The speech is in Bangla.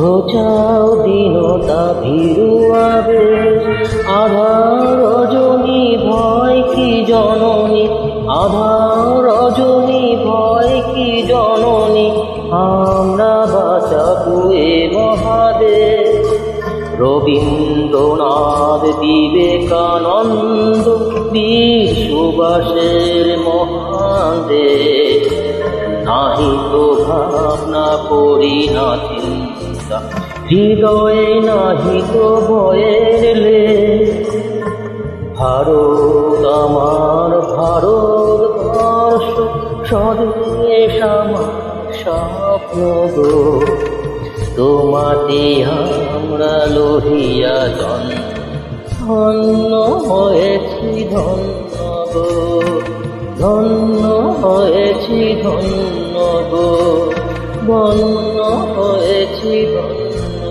ঘোচাও দীনতা ভীরু আবেশ, আধার রজনী ভয় কি জননী, আধার রজনী ভয় কি জননী, আমরা বাঁচাবো এ মহাদেশ। রবীন্দ্রনাথ, বিবেকানন্দ, বীর সুভাষের মহান দেশ। নাহি তো ভাবনা করি না চিন্তা, হৃদয়ে নাহি তো ভয়ের লেশ। ভারত আমার, ভারতবর্ষ স্বদেশ আমার স্বপ্ন গো। তোমাতে আমরা লহিয়া ধন্য হয়েছি ধন্য গো, ধন্য হয়েছি ধন্য গো, ধন্য হয়েছি ধন্য।